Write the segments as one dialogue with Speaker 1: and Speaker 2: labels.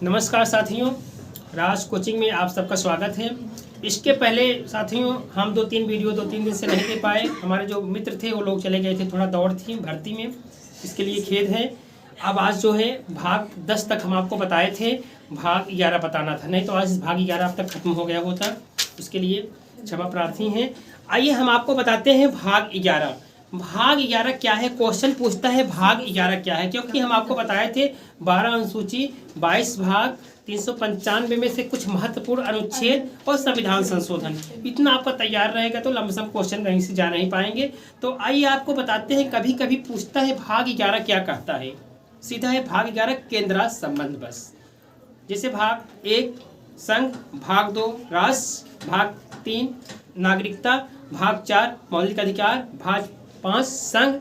Speaker 1: नमस्कार साथियों, राज कोचिंग में आप सबका स्वागत है। इसके पहले साथियों हम 2-3 दिन से नहीं दे पाए। हमारे जो मित्र थे वो लोग चले गए थे, थोड़ा दौड़ थी भर्ती में, इसके लिए खेद है। अब आज जो है भाग 10 तक हम आपको बताए थे, भाग 11 बताना था, नहीं तो आज भाग 11 अब तक खत्म हो गया होता, उसके लिए क्षमा प्रार्थी हैं। आइए हम आपको बताते हैं भाग 11। भाग 11 क्या है? क्वेश्चन पूछता है भाग 11 क्या है, क्योंकि हम आपको बताए थे 12 अनुसूची, 22 भाग, 395 में से कुछ महत्वपूर्ण अनुच्छेद और संविधान संशोधन। इतना आपका तैयार रहेगा तो लमसम क्वेश्चन कहीं से जा नहीं पाएंगे। तो आइए आपको बताते हैं, कभी कभी पूछता है भाग 11 क्या कहता है। सीधा है भाग 11 केंद्र राज्य संबंध। बस जैसे भाग 1 संघ, भाग 2 राष्ट्र, भाग 3 नागरिकता, भाग 4 मौलिक अधिकार, भाग 5 संघ,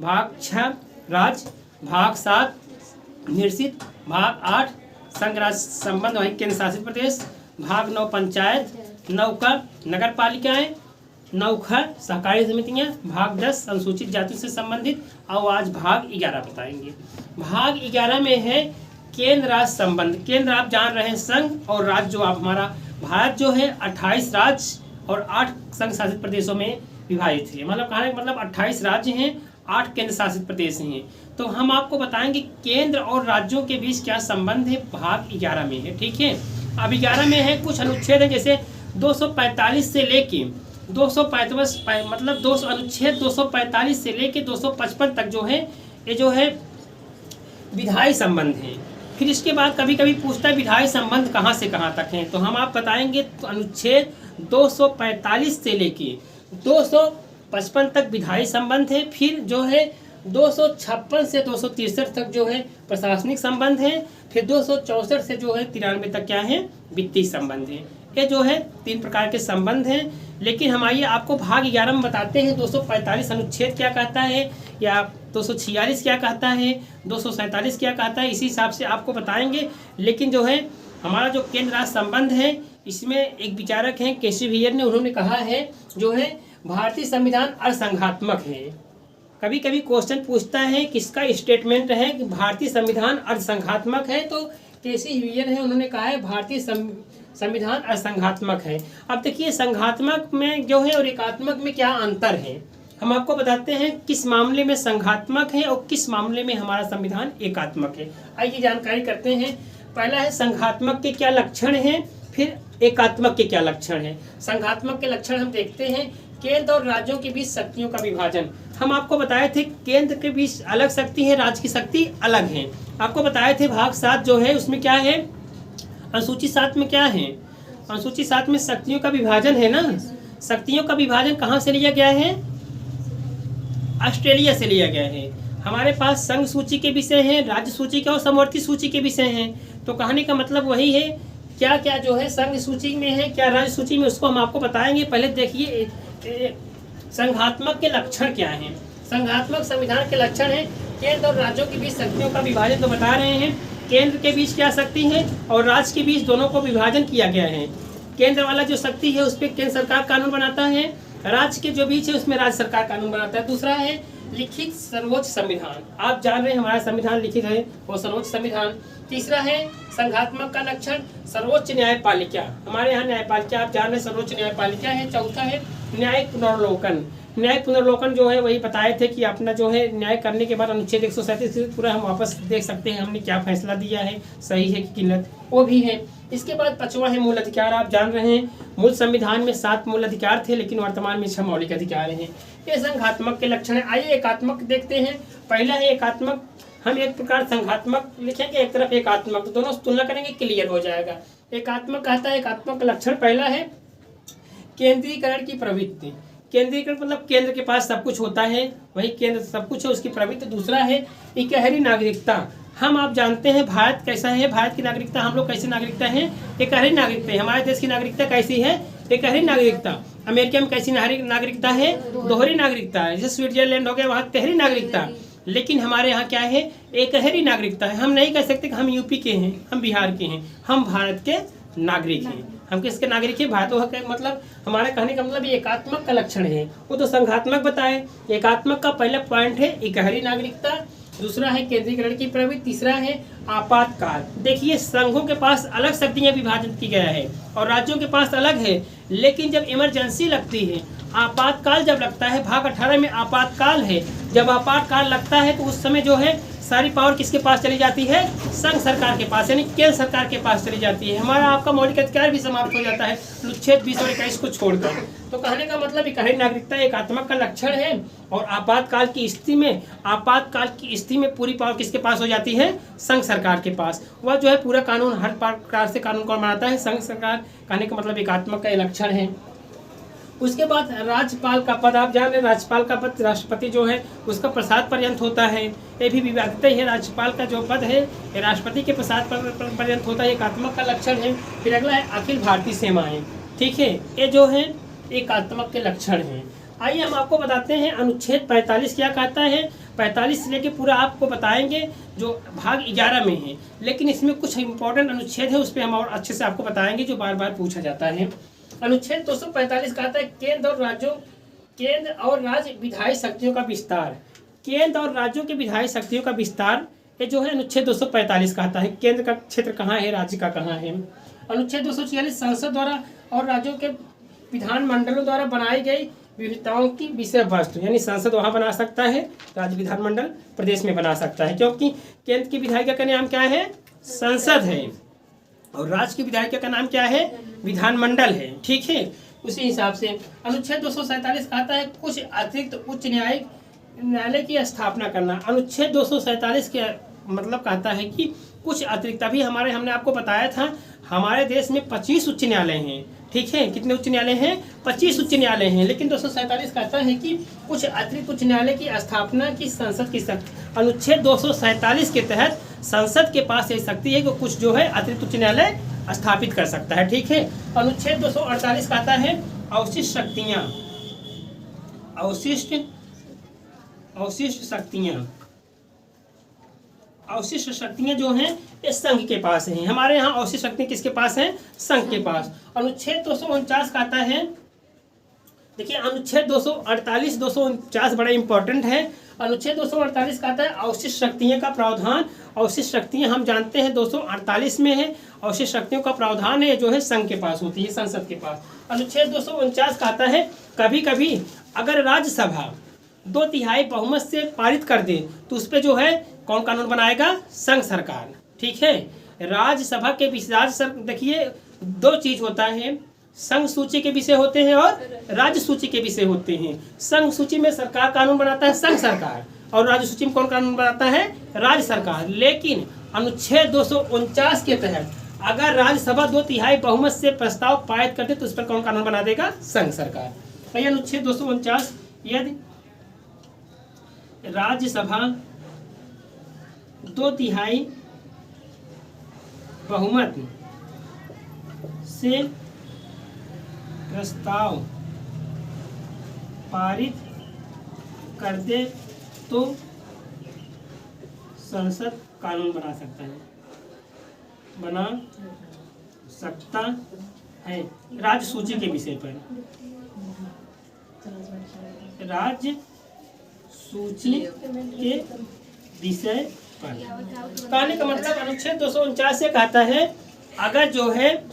Speaker 1: भाग 6 राज्य, भाग 7 निश्चित, भाग 8 संघ राज्य संबंध वही केंद्र शासित प्रदेश, भाग 9 पंचायत, 9 का नगर पालिकाएं, 9 का सहकारी समितियां, भाग 10 अनुसूचित जाति से संबंधित। और आज भाग 11 बताएंगे। भाग 11 में है केंद्र राज्य संबंध। केंद्र आप जान रहे हैं संघ, और राज्य जो आप हमारा भारत जो है 28 राज्य और 8 संघ शासित प्रदेशों में विभाजित है। मतलब कहने का मतलब 28 राज्य हैं, 8 केंद्र शासित प्रदेश हैं। तो हम आपको बताएंगे केंद्र और राज्यों के बीच क्या संबंध है, भाग 11 में है। ठीक है, अब 11 में है कुछ अनुच्छेद है, जैसे 245 से लेके 245 मतलब 200 अनुच्छेद 245 से लेके 255 तक जो है, ये जो है विधायी संबंध है। फिर इसके बाद कभी कभी पूछता है विधायी संबंध कहाँ से कहाँ तक हैं, तो हम आप बताएंगे तो अनुच्छेद 245 से लेके 255 तक विधायी संबंध है। फिर जो है 256 से 263 तक जो है प्रशासनिक संबंध है। फिर 264 से जो है 93 तक क्या है, वित्तीय संबंध है। ये जो है 3 प्रकार के संबंध हैं। लेकिन हम आइए आपको भाग 11 में बताते हैं 245 अनुच्छेद क्या कहता है, या 246 क्या कहता है, 247 क्या कहता है, इसी हिसाब से आपको बताएंगे। लेकिन जो है हमारा जो केंद्र राज्य संबंध है, इसमें एक विचारक हैं केशव ने, उन्होंने कहा है जो है भारतीय संविधान अर्धसंघात्मक है। कभी कभी क्वेश्चन पूछता है किसका स्टेटमेंट है कि भारतीय संविधान अर्धसंघात्मक है, तो केशव है, उन्होंने कहा है भारतीय संविधान अर्धसंघात्मक है। अब देखिए संघात्मक में जो है और एकात्मक में क्या अंतर है, हम आपको बताते हैं किस मामले में संघात्मक है और किस मामले में हमारा संविधान एकात्मक है। आइए जानकारी करते हैं। पहला है संघात्मक के क्या लक्षण हैं, फिर एकात्मक के क्या लक्षण हैं। संघात्मक के लक्षण हम देखते हैं, केंद्र और राज्यों के बीच शक्तियों का विभाजन। हम आपको बताए थे केंद्र के बीच अलग शक्ति है, राज्य की शक्ति अलग है। आपको बताए थे भाग 7 जो है उसमें क्या है, अनुसूची 7 में क्या है, अनुसूची 7 में शक्तियों का विभाजन है ना। शक्तियों का विभाजन कहाँ से लिया गया है, ऑस्ट्रेलिया से लिया गया है। हमारे पास संघ सूची के विषय हैं, राज्य सूची के और समवर्ती सूची के विषय हैं। तो कहने का मतलब वही है, क्या क्या जो है संघ सूची में है, क्या राज्य सूची में, उसको हम आपको बताएंगे। पहले देखिए संघात्मक के लक्षण क्या हैं। संघात्मक संविधान के लक्षण है केंद्र और राज्यों के बीच शक्तियों का विभाजन। तो बता रहे हैं केंद्र के बीच क्या शक्ति है और राज्य के बीच दोनों को विभाजन किया गया है। केंद्र वाला जो शक्ति है उस पर केंद्र सरकार कानून बनाता है, राज्य के जो बीच है उसमें राज्य सरकार कानून बनाता है। दूसरा है लिखित सर्वोच्च संविधान। आप जान रहे हैं हमारा संविधान लिखित है, वो सर्वोच्च संविधान। तीसरा है संघात्मक का लक्षण सर्वोच्च न्यायपालिका। हमारे यहाँ न्यायपालिका आप जान रहे हैं सर्वोच्च न्यायपालिका है। चौथा है न्यायिक पुनर्लोकन। न्यायिक पुनर्लोकन जो है वही बताए थे कि अपना जो है न्याय करने के बाद अनुच्छेद 137 पूरा हम वापस देख सकते हैं हमने क्या फैसला दिया है, सही है कि गलत, वो भी है। इसके बाद 5वां है मूल अधिकार। आप जान रहे हैं मूल संविधान में 7 मूल अधिकार थे, लेकिन वर्तमान में 6 मौलिक अधिकार हैं। ये संघात्मक के लक्षण है। आइए एकात्मक देखते हैं। पहला है एकात्मक। हम एक प्रकार संघात्मक लिखेंगे, एक तरफ एकात्मक, तो दोनों तुलना करेंगे, क्लियर हो जाएगा। एकात्मक कहता है, एकात्मक का लक्षण पहला है केंद्रीकरण की प्रवृत्ति। केंद्रीकरण मतलब केंद्र के पास सब कुछ होता है, वही केंद्र सब कुछ है, उसकी प्रवृत्ति। दूसरा है इकहरी नागरिकता। हम आप जानते हैं भारत कैसा है, भारत की नागरिकता, हम लोग कैसी नागरिकता है, इकहरी नागरिकता है। हमारे देश की नागरिकता कैसी है, इकहरी नागरिकता। अमेरिका में कैसी नागरिकता है, दोहरी नागरिकता है। जैसे स्विट्जरलैंड हो गया, वहाँ तिहरी नागरिकता। लेकिन हमारे यहाँ क्या है, एकहरी नागरिकता है। हम नहीं कह सकते कि हम यूपी के हैं, हम बिहार के हैं, हम भारत के नागरिक हैं। हम किसके नागरिक हैं? भारतों के मतलब हमारा कहने का मतलब ये एकात्मक का लक्षण है। वो तो संघात्मक बताए। एकात्मक का पहला पॉइंट है इकहरी नागरिकता, दूसरा है केंद्रीकरण की प्रवृत्ति, तीसरा है आपातकाल। देखिए संघों के पास अलग शक्तियां विभाजित की गया है और राज्यों के पास अलग है, लेकिन जब इमरजेंसी लगती है, आपातकाल जब लगता है, भाग 18 में आपातकाल है, जब आपातकाल लगता है तो उस समय जो है सारी पावर किसके पास चली जाती है? संघ सरकार के पास, यानी केंद्र सरकार के पास चली जाती है। हमारा आपका मौलिक अधिकार भी समाप्त हो जाता है अनुच्छेद 20 और 21 को छोड़कर। तो कहने का मतलब इकहरी नागरिकता एकात्मक का लक्षण है और आपातकाल की स्थिति में पूरी पावर किसके पास हो जाती है? संघ सरकार के पास। वह जो है पूरा कानून, हर प्रकार से कानून कौन बनाता है? संघ सरकार। कहने का मतलब एकात्मक का लक्षण है। उसके बाद राज्यपाल का पद, आप जान रहे हैं राज्यपाल का पद राष्ट्रपति जो है उसका प्रसाद पर्यंत होता है। ये भी विवादित है। राज्यपाल का जो पद है ये राष्ट्रपति के प्रसाद पर्यंत होता है, एकात्मक का लक्षण है। फिर अगला है अखिल भारतीय सेवाएं। ठीक है, ये जो है एकात्मक के लक्षण हैं। आइए हम आपको बताते हैं अनुच्छेद 45 क्या कहता है। 45 से लेके पूरा आपको बताएंगे जो भाग 11 में है, लेकिन इसमें कुछ इंपॉर्टेंट अनुच्छेद है, उस पर हम और अच्छे से आपको बताएंगे जो बार बार पूछा जाता है। अनुच्छेद 245 कहता है केंद्र और राज्य विधायी शक्तियों का विस्तार। केंद्र और राज्यों के विधायी शक्तियों का विस्तार ये जो है अनुच्छेद 245 कहता है। केंद्र का क्षेत्र कहाँ है, राज्य का कहाँ है। अनुच्छेद 246 संसद द्वारा और राज्यों के विधानमंडलों द्वारा बनाई गई विविधताओं की विषय वस्तु, यानी संसद वहाँ बना सकता है, राज्य विधानमंडल प्रदेश में बना सकता है, क्योंकि केंद्र की विधायिका का नाम क्या है? संसद है, और राज्य की विधायिका का नाम क्या है? विधानमंडल है। ठीक है, उसी हिसाब से अनुच्छेद 247 कहता है कुछ अतिरिक्त उच्च न्यायालय की स्थापना करना। अनुच्छेद 247 के मतलब कहता है कि कुछ अतिरिक्त, अभी हमने आपको बताया था हमारे देश में 25 उच्च न्यायालय हैं। ठीक है, कितने उच्च न्यायालय हैं? 25 उच्च न्यायालय हैं, लेकिन 247 कहता है कि कुछ अतिरिक्त उच्च न्यायालय की स्थापना की संसद की शक्ति। अनुच्छेद 247 के तहत संसद के पास ये शक्ति है कि कुछ जो है अतिरिक्त उच्च न्यायालय स्थापित कर सकता है। ठीक है, अनुच्छेद 248 कहता है अवशिष्ट शक्तियां जो हैं ये संघ के पास हैं। हमारे यहाँ अवशिष्ट शक्ति किसके पास है? संघ के पास। अनुच्छेद 249 कहता है, देखिए अनुच्छेद 248 249 बड़ा इंपॉर्टेंट है। अनुच्छेद 248 कहता है अवशिष्ट शक्तियों का प्रावधान। अवशिष्ट शक्तियां हम जानते हैं 248 में है। अवशिष्ट शक्तियों का प्रावधान है जो है संघ के पास होती है, संसद के पास। अनुच्छेद 249 कहता है कभी कभी अगर राज्यसभा 2/3 बहुमत से पारित कर दे तो उस पर जो है कौन कानून बनाएगा? संघ सरकार। ठीक है, राज्यसभा के देखिए 2 चीज होता है, संघ सूची के विषय होते हैं और राज्य सूची के विषय होते हैं। संघ सूची में सरकार कानून बनाता है संघ सरकार, और राज्य सूची में कौन कानून बनाता है? राज्य सरकार। लेकिन अनुच्छेद 249 के तहत अगर राज्यसभा 2/3 बहुमत से प्रस्ताव पारित करते तो उस पर कौन कानून बना देगा? संघ सरकार। तो अनुच्छेद 249 यदि राज्यसभा 2/3 बहुमत से प्रस्ताव पारित कर दे तो संसद कानून बना सकता है राज्य सूची के विषय पर। राज्य सूची के विषय पर कहने का मतलब अनुच्छेद 249 से कहता है अगर जो है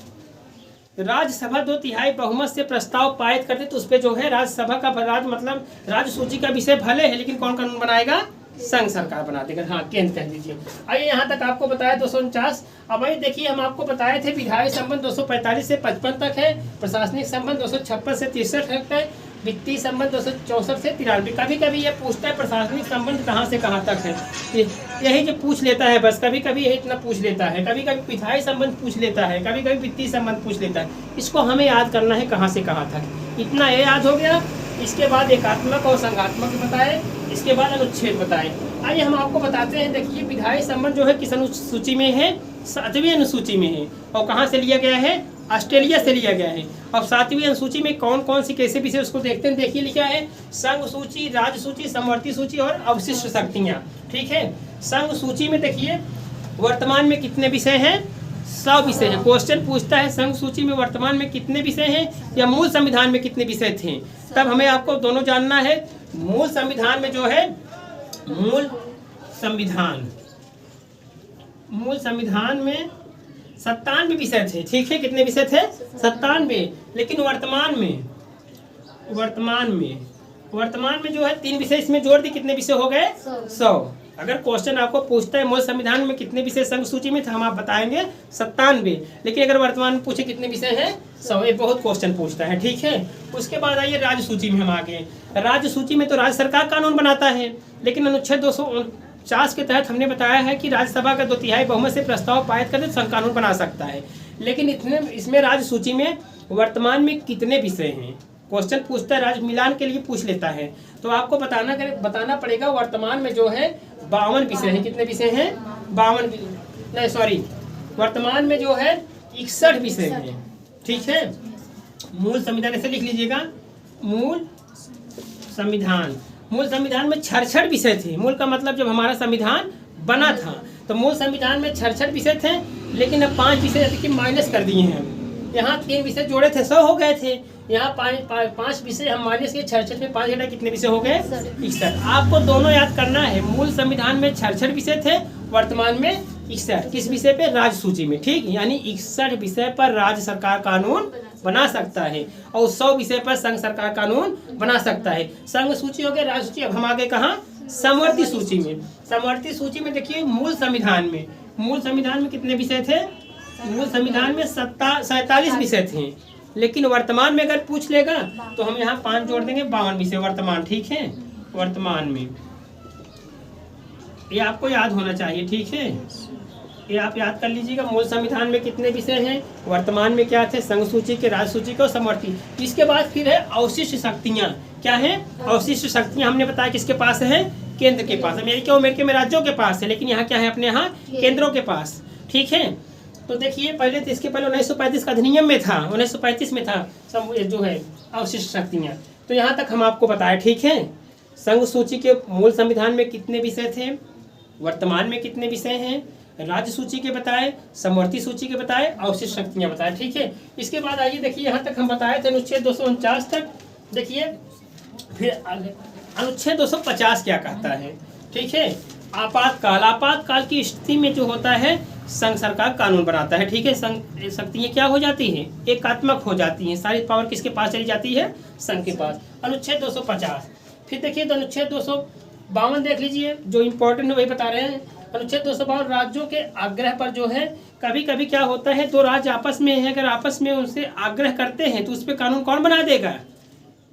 Speaker 1: राज्यसभा 2/3 बहुमत से प्रस्ताव पारित करते तो उस पर जो है राज्यसभा का मतलब राज्य सूची का विषय भले है, लेकिन कौन कानून बनाएगा? संघ सरकार बना देगा। हाँ, केंद्र कह दीजिए। आइए यहाँ तक आपको बताया 249। अब वही देखिए हम आपको बताए थे विधायी संबंध 245 से 55 तक है, प्रशासनिक संबंध 256 से 63 तक है, वित्तीय संबंध 264 से 93। कभी कभी ये पूछता है प्रशासनिक संबंध कहाँ से कहाँ तक है, यही जो पूछ लेता है बस। कभी कभी यही इतना पूछ लेता है, कभी कभी विधायी संबंध पूछ लेता है, कभी कभी वित्तीय संबंध पूछ लेता है। इसको हमें याद करना है कहाँ से कहाँ तक, इतना ये याद हो गया। इसके बाद एकात्मक और संघात्मक बताए, इसके बाद अनुच्छेद बताए। आइए हम आपको बताते हैं। देखिए विधायी संबंध जो है किस अनुसूची में है? 7वीं अनुसूची में है। और कहाँ से लिया गया है? ऑस्ट्रेलिया से लिया गया है। अब 7वीं अनुसूची में कौन कौन सी कैसे विषय उसको देखते हैं। देखिए लिखा है संघ सूची, राज्य सूची, समवर्ती सूची और अवशिष्ट शक्तियाँ। ठीक है, संघ सूची में देखिए वर्तमान में कितने विषय हैं? 100 विषय है। क्वेश्चन पूछता है संघ सूची में वर्तमान में कितने विषय हैं या मूल संविधान में कितने विषय थे, तब हमें आपको दोनों जानना है। मूल संविधान में जो है मूल संविधान में 97 विषय थे, ठीक है। कितने विषय थे? 97। लेकिन वर्तमान में जो है 3 विषय इसमें जोड़ दी, कितने विषय हो गए? 100। अगर क्वेश्चन आपको पूछता है मूल संविधान में कितने विषय संघ सूची में थे, हम आप बताएंगे 97। लेकिन अगर वर्तमान में पूछे कितने विषय हैं, 100। ये बहुत क्वेश्चन पूछता है, ठीक है। उसके बाद आइए राज्य सूची में हम आ गए। राज्य सूची में तो राज्य सरकार कानून बनाता है, लेकिन अनुच्छेद 249 के तहत हमने बताया है कि राज्यसभा का 2/3 बहुमत से प्रस्ताव पारित करके संघ कानून बना सकता है। लेकिन इसमें राज्य सूची में वर्तमान में कितने विषय हैं, क्वेश्चन पूछता है, राज्य मिलान के लिए पूछ लेता है, तो आपको बताना पड़ेगा वर्तमान में जो है 52 विषय हैं। कितने विषय हैं? 52 वर्तमान में जो है 61 विषय हैं, ठीक है। मूल संविधान ऐसे लिख लीजिएगा, मूल संविधान में 66 विषय थे। मूल का मतलब जब हमारा संविधान बना था तो मूल संविधान में 66 विषय थे, लेकिन अब 5 विषय माइनस कर दिए हैं। यहाँ 3 विषय जोड़े थे, 100 हो गए थे। यहाँ 5 विषय हम माइनस के 66 में 5 घटा कितने विषय हो गए? 61। आपको दोनों याद करना है। मूल संविधान में 66 विषय थे, वर्तमान में 61। किस विषय पे? राज्य सूची में, ठीक। यानी 61 विषय पर राज्य सरकार कानून बना सकता है और 100 विषय पर संघ सरकार कानून बना सकता है। संघ सूची हो गया, राज्य सूची। अब हम आगे कहाँ? समवर्ती सूची में। समवर्ती सूची में देखिए मूल संविधान में कितने विषय थे? मूल संविधान में 47 विषय थे, लेकिन वर्तमान में अगर पूछ लेगा तो हम यहाँ 5 जोड़ देंगे, 52 विषय वर्तमान, ठीक है। वर्तमान में ये आपको याद होना चाहिए, ठीक है। ये आप याद कर लीजिएगा। मूल संविधान में कितने विषय हैं, वर्तमान में क्या थे, संघ सूची के, राज्य सूची के और समवर्ती। इसके बाद फिर है अवशिष्ट शक्तियाँ। क्या है? अवशिष्ट शक्तियाँ हमने बताया किसके पास है? केंद्र के पास। अमेरिका में राज्यों के पास है, लेकिन यहाँ क्या है? अपने यहाँ केंद्रों के पास, ठीक है। तो देखिए पहले तो इसके पहले 1935 का अधिनियम में था, 1935 में था जो है अवशिष्ट शक्तियाँ। तो यहाँ तक हम आपको बताए, ठीक है। संघ सूची के मूल संविधान में कितने विषय थे, वर्तमान में कितने विषय हैं, राज्य सूची के बताए, समवर्ती सूची के बताए, अवशिष्ट शक्तियाँ बताए, ठीक है। इसके बाद आइए देखिए, यहाँ तक हम बताए थे अनुच्छेद 249 तक। देखिए फिर अनुच्छेद 250 क्या कहता है, ठीक है। आपातकाल की स्थिति में जो होता है संघ सरकार कानून बनाता है, ठीक है। संघ शक्तियाँ क्या हो जाती हैं? एकात्मक हो जाती हैं। सारी पावर किसके पास चली जाती है? संघ के पास। अनुच्छेद 250। फिर देखिए तो अनुच्छेद 252 देख लीजिए, जो इम्पोर्टेंट है वही बता रहे हैं। अनुच्छेद 252 राज्यों के आग्रह पर जो है, कभी कभी क्या होता है, 2 राज्य आपस में है, अगर आपस में उनसे आग्रह करते हैं तो उस पर कानून कौन बना देगा?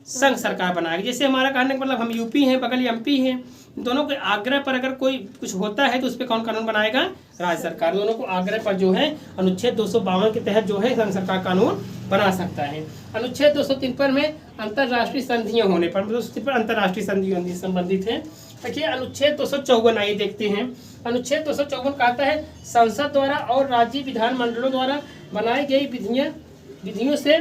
Speaker 1: संघ सरकार बनाएगी। जैसे हमारा कहने का मतलब हम यूपी हैं, बगल एमपी हैं, दोनों के आग्रह पर अगर कोई कुछ होता है तो उस पर कौन कानून बनाएगा? राज्य सरकार। दोनों को आग्रह पर जो है अनुच्छेद 252 के तहत जो है संघ सरकार कानून बना सकता है। अनुच्छेद 253 में अंतर्राष्ट्रीय संधियां होने पर, मतलब अंतर्राष्ट्रीय संधि संबंधित है। देखिए अनुच्छेद 254 आइए देखते हैं। अनुच्छेद 254 कहता है संसद द्वारा और राज्य विधानमंडलों द्वारा बनाई गई विधियों से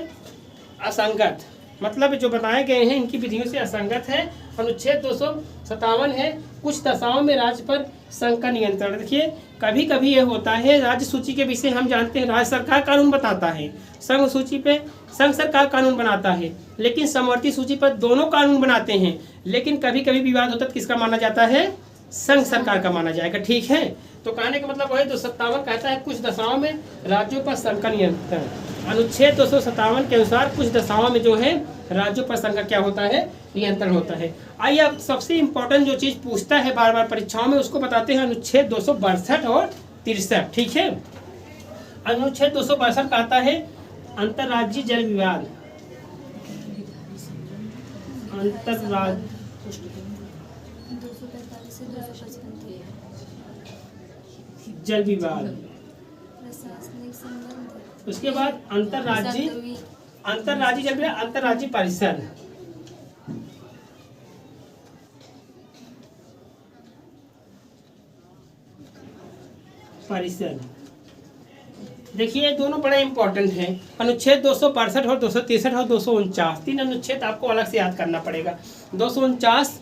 Speaker 1: असंगत, मतलब जो बनाए गए हैं इनकी विधियों से असंगत है। अनुच्छेद 257 है कुछ दशाओं में राज्य पर संघ का नियंत्रण। देखिए कभी कभी ये होता है, राज्य सूची के विषय हम जानते हैं राज्य सरकार कानून बताता है, संघ सूची पे संघ सरकार कानून बनाता है, लेकिन समवर्ती सूची पर दोनों कानून बनाते हैं। लेकिन कभी कभी विवाद होता है, किसका माना जाता है? संघ सरकार का माना जाएगा, ठीक है। तो कहने का मतलब वही 257 कहता है कुछ दशाओं में राज्यों पर संघ का नियंत्रण। अनुच्छेद 257 के अनुसार कुछ दशाओं में जो है राज्यों पर संघ का क्या होता है? नियंत्रण होता है। आइए अब सबसे इम्पोर्टेंट जो चीज़ पूछता है बार बार परीक्षाओं में, उसको बताते हैं अनुच्छेद 262 और 63, ठीक है। अनुच्छेद 262 कहता है अंतर्राज्यीय जल विवाद, जल विवाद। उसके बाद अंतर्राज्यीय जल विवाद, अंतर्राज्यीय परिषद। देखिए दोनों बड़े इंपॉर्टेंट हैं, अनुच्छेद 262 और 263 और 249। 3 अनुच्छेद आपको अलग से याद करना पड़ेगा। 249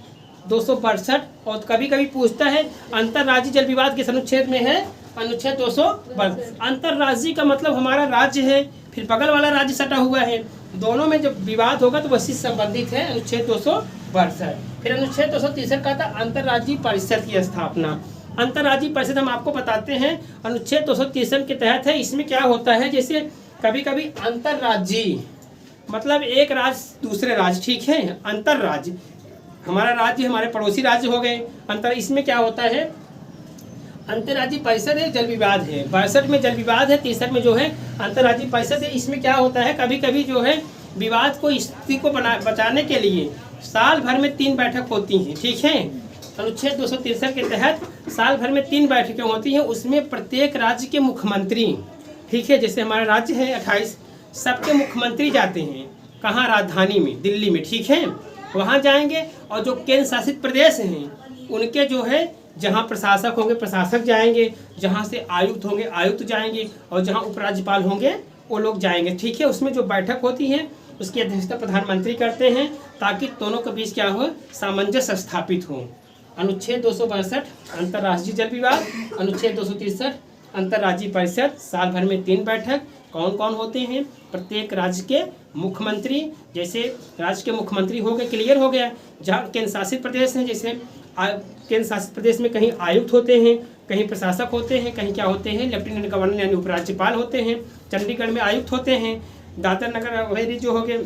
Speaker 1: 262 और कभी कभी पूछता है अंतर्राज्यीय जल विवाद किस अनुच्छेद में है, अनुच्छेद 262। अंतर्राज्यीय का मतलब हमारा राज्य है, फिर बगल वाला राज्य सटा हुआ है, दोनों में जब विवाद होगा तो वही संबंधित है, अनुच्छेद 262। फिर अनुच्छेद 263 का था अंतर्राज्यीय परिषद की स्थापना। अंतर्राज्यीय परिषद हम आपको बताते हैं अनुच्छेद 263 के तहत है। इसमें क्या होता है, जैसे कभी कभी अंतर्राज्यीय मतलब एक राज्य दूसरे राज्य, ठीक है, अंतर्राज्य हमारा राज्य हमारे पड़ोसी राज्य हो गए अंतर। इसमें क्या होता है, अंतर्राज्यीय परिषद है, जल विवाद है, 62 में जल विवाद है, 63 में जो है अंतर्राज्यीय परिषद है। इसमें क्या होता है, कभी कभी जो है विवाद को स्थिति को बचाने के लिए साल भर में 3 बैठक होती हैं, ठीक है। अनुच्छेद 263 के तहत साल भर में 3 बैठकें होती हैं, उसमें प्रत्येक राज्य के मुख्यमंत्री, ठीक है, जैसे हमारा राज्य है 28, सबके मुख्यमंत्री जाते हैं कहाँ, राजधानी में दिल्ली में, ठीक है, वहाँ जाएंगे। और जो केंद्र शासित प्रदेश हैं उनके जो है जहाँ प्रशासक होंगे प्रशासक जाएंगे, जहाँ से आयुक्त होंगे आयुक्त जाएंगे, और जहाँ उपराज्यपाल होंगे वो लोग जाएंगे, ठीक है। उसमें जो बैठक होती है उसकी अध्यक्षता प्रधानमंत्री करते हैं ताकि दोनों के बीच क्या हो, सामंजस्य स्थापित हो। अनुच्छेद 262 अंतर्राष्ट्रीय जल विवाद, अनुच्छेद 263 अंतर्राज्यीय परिषद, साल भर में 3 बैठक। कौन कौन होते हैं, प्रत्येक राज्य के मुख्यमंत्री, जैसे राज्य के मुख्यमंत्री हो गए, क्लियर हो गया। जहाँ केंद्र शासित प्रदेश हैं, जैसे केंद्र शासित प्रदेश में कहीं आयुक्त होते हैं, कहीं प्रशासक होते हैं, कहीं क्या होते हैं, लेफ्टिनेंट गवर्नर यानी उपराज्यपाल होते हैं। चंडीगढ़ में आयुक्त होते हैं, दादर नगर हवेली जो हो गए,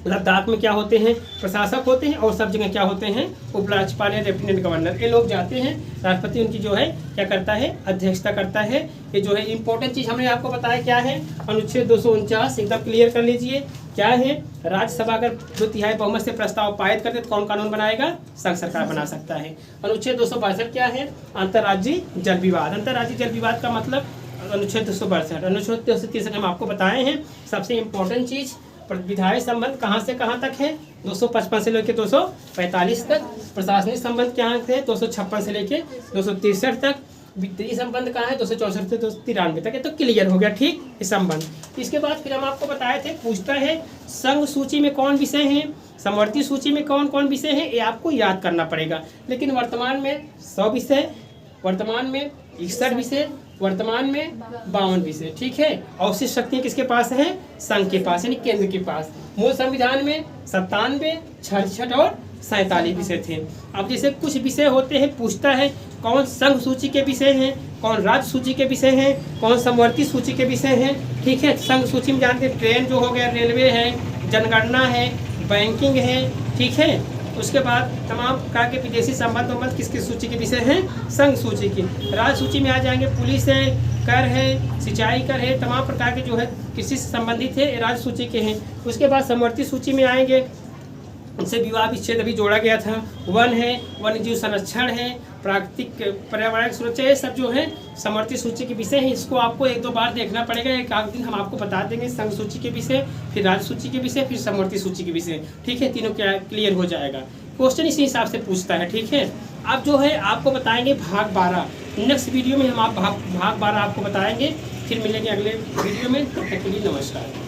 Speaker 1: लद्दाख में क्या होते हैं, प्रशासक होते हैं, और सब जगह क्या होते हैं, उपराज्यपाल या लेफ्टिनेंट गवर्नर, ये लोग जाते हैं। राष्ट्रपति उनकी जो है क्या करता है, अध्यक्षता करता है। ये जो है इंपॉर्टेंट चीज़ हमने आपको बताया क्या है, अनुच्छेद 249 एकदम क्लियर कर लीजिए क्या है। राज्यसभा अगर 2/3 बहुमत से प्रस्ताव पारित करते तो कौन कानून बनाएगा, संघ सरकार बना सकता है। अनुच्छेद 262 क्या है, अंतर्राज्यीय जल विवाद। अंतर्राज्यीय जल विवाद का मतलब अनुच्छेद 262। अनुच्छेद 263 हम आपको बताए हैं। सबसे इम्पोर्टेंट चीज़, विधायी संबंध कहाँ से कहाँ तक है, 255 से लेकर 245 तक। प्रशासनिक संबंध क्या है, 256 से लेकर 263 तक। वित्तीय संबंध कहाँ है, 264 से 293 तक। ये तो क्लियर हो गया, ठीक, ये संबंध। इसके बाद फिर हम आपको बताए थे, पूछता है संघ सूची में कौन विषय हैं, समवर्ती सूची में कौन कौन विषय हैं, ये आपको याद करना पड़ेगा। लेकिन वर्तमान में 100 विषय, वर्तमान में 61 विषय, वर्तमान में 52 विषय, ठीक है। अवशिष्ट शक्तियाँ किसके पास है, संघ के पास यानी केंद्र के पास। मूल संविधान में 97, 66 और 47 विषय थे। अब जैसे कुछ विषय होते हैं, पूछता है कौन संघ सूची के विषय हैं, कौन राज्य सूची के विषय हैं, कौन समवर्ती सूची के विषय हैं, ठीक है। संघ सूची में जानते हैं ट्रेन जो हो गया, रेलवे है, जनगणना है, बैंकिंग है, ठीक है। उसके बाद तमाम प्रकार के विदेशी संबंध किसकी सूची के विषय हैं, संघ सूची की। राज्य सूची में आ जाएंगे पुलिस है, कर है, सिंचाई कर है, तमाम प्रकार के जो है कृषि से संबंधित है, राज्य सूची के हैं। उसके बाद समवर्ती सूची में आएंगे, उनसे विवाह विच्छेद अभी जोड़ा गया था, वन है, वन्य जीव संरक्षण है, प्राकृतिक पर्यावरण सुरक्षा, ये सब जो है समवर्ती सूची के विषय हैं। इसको आपको 1-2 बार देखना पड़ेगा, एक आध दिन हम आपको बता देंगे संघ सूची के विषय, फिर राज्य सूची के विषय, फिर समवर्ती सूची के विषय, ठीक है। तीनों क्या क्लियर हो जाएगा, क्वेश्चन इसी हिसाब से पूछता है, ठीक है। अब जो है आपको बताएंगे भाग 12, नेक्स्ट वीडियो में हम आप भाग 12 आपको बताएंगे। फिर मिलेंगे अगले वीडियो में, तब तक के लिए नमस्कार।